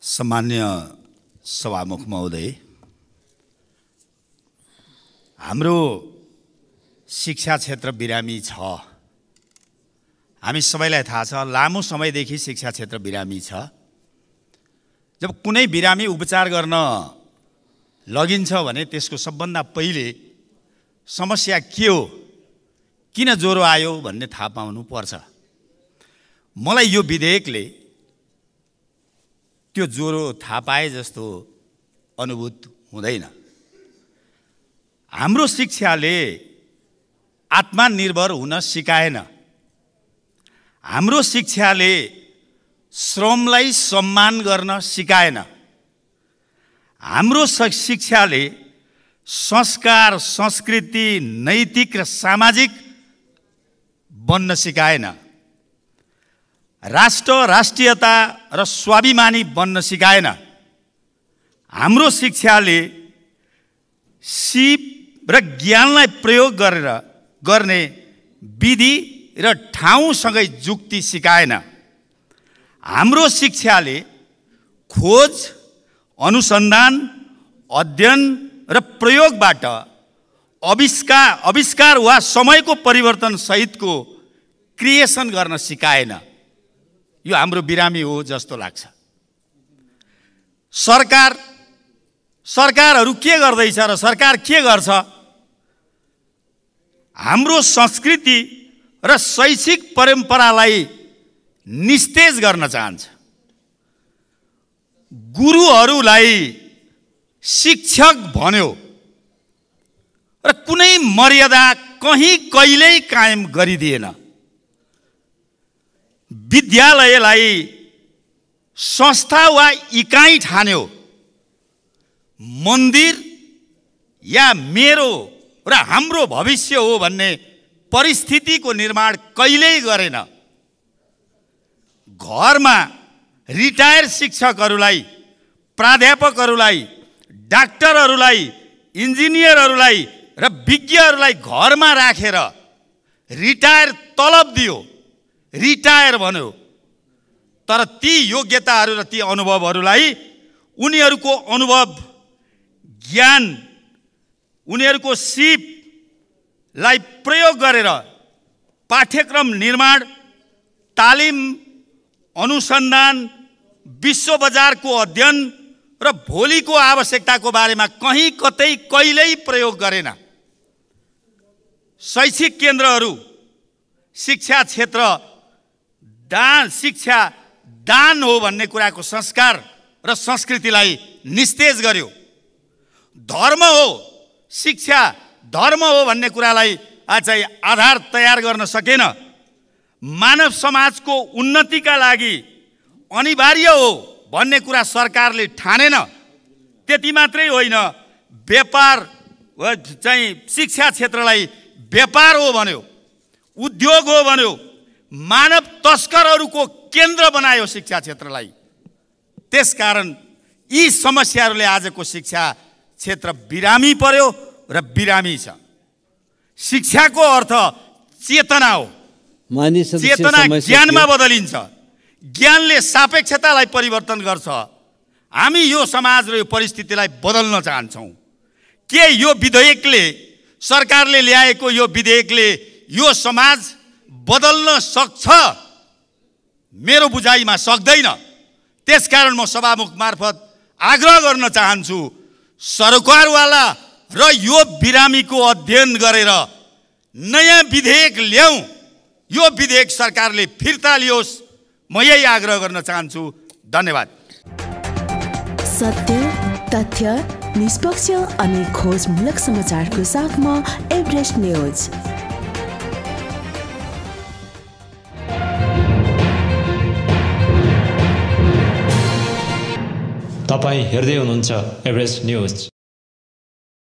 सम्मान्य सभामुख महोदय, हाम्रो शिक्षा क्षेत्र बिरामी छ। हामी सबैलाई थाहा छ, लामो समयदेखि शिक्षा क्षेत्र बिरामी छ। जब कुनै बिरामी उपचार गर्न लगिन्छ भने त्यसको सबभन्दा पहिले समस्या के हो, किन ज्वरो आयो भन्ने थाहा पाउनु पर्छ। मलाई यो विधेयकले त्यो ज्वरो थाहा पाए जस्तो अनुभूत हुँदैन। हाम्रो शिक्षाले आत्मनिर्भर हुन सिकाएन। हाम्रो शिक्षाले श्रमलाई सम्मान गर्न सिकाएन। हाम्रो शिक्षाले संस्कार, संस्कृति, नैतिक र सामाजिक बन्न सिकाएन। राष्ट्र, राष्ट्रियता र स्वाभिमानी बन्न सिकाएन। हाम्रो शिक्षाले सिप र ज्ञानलाई प्रयोग गरेर गर्ने विधि र ठाउँसँगै जुक्ति सिकाएन। हाम्रो शिक्षाले खोज, अनुसन्धान, अध्ययन र प्रयोगबाट आविष्कार वा समयको परिवर्तन सहितको क्रिएसन गर्न सिकाएन। यो हाम्रो बिरामी हो जस्तो लाग्छ। सरकारहरू के गर्दैछ र सरकार के गर्छ? हाम्रो संस्कृति र शैक्षिक परम्परालाई निस्तेज गर्न चाहन्छ। गुरुहरूलाई शिक्षक भन्यो र कुनै मर्यादा कहिल्यै कायम गरिदिएन। विद्यालयलाई संस्था वा इकाइ ठान्यो। मन्दिर या मेरो र हाम्रो भविष्य हो भन्ने परिस्थितिको निर्माण कहिल्यै गरेन। घरमा रिटायर शिक्षकहरूलाई, प्राध्यापकहरूलाई, डाक्टरहरूलाई, इन्जिनियरहरूलाई र विज्ञहरूलाई घरमा राखेर रिटायर तलब दियो, रिटायर भन्यो। तर ती योग्यताहरू र ती अनुभवहरूलाई, उनीहरूको अनुभव, ज्ञान, उनीहरूको सिपलाई प्रयोग गरेर पाठ्यक्रम निर्माण, तालिम, अनुसन्धान, विश्व बजारको अध्ययन र भोलिको आवश्यकताको बारेमा कहिल्यै प्रयोग गरेन। शैक्षिक केन्द्रहरू, शिक्षा क्षेत्र शिक्षा दान हो भन्ने कुराको संस्कार र संस्कृतिलाई निस्तेज गर्यो। धर्म हो, शिक्षा धर्म हो भन्ने कुरालाई चाहिँ आधार तयार गर्न सकेन। मानव समाजको उन्नतिका लागि अनिवार्य हो भन्ने कुरा सरकारले ठानेन। त्यति मात्रै होइन, व्यापार चाहिँ शिक्षा क्षेत्रलाई व्यापार हो भन्यो, उद्योग हो भन्यो। मानव तस्करहरूको केन्द्र बनायो शिक्षा क्षेत्रलाई। त्यसकारण यी समस्याहरूले आजको शिक्षा क्षेत्र बिरामी पर्यो र बिरामी छ। शिक्षाको अर्थ चेतना हो। चेतना ज्ञानमा बदलिन्छ। ज्ञानले सापेक्षतालाई परिवर्तन गर्छ। हामी यो समाज र यो परिस्थितिलाई बदल्न चाहन्छौँ। के यो विधेयकले, सरकारले ल्याएको यो विधेयकले यो समाज बदल्न सक्छ? मेरो बुझाइमा सक्दैन। त्यसकारण म सभामुख मार्फत आग्रह गर्न चाहन्छु, सरकारवाला र यो बिरामीको अध्ययन गरेर नयाँ विधेयक ल्याऊ। यो विधेयक सरकारले फिर्ता लियोस्। म यही आग्रह गर्न चाहन्छु। धन्यवाद। सत्य, तथ्य, निष्पक्ष अनि खोजमूलक समाचारको साथमा एभरेस्ट न्यूज। तपाईं हेर्दै हुनुहुन्छ एभरेस्ट न्यूज।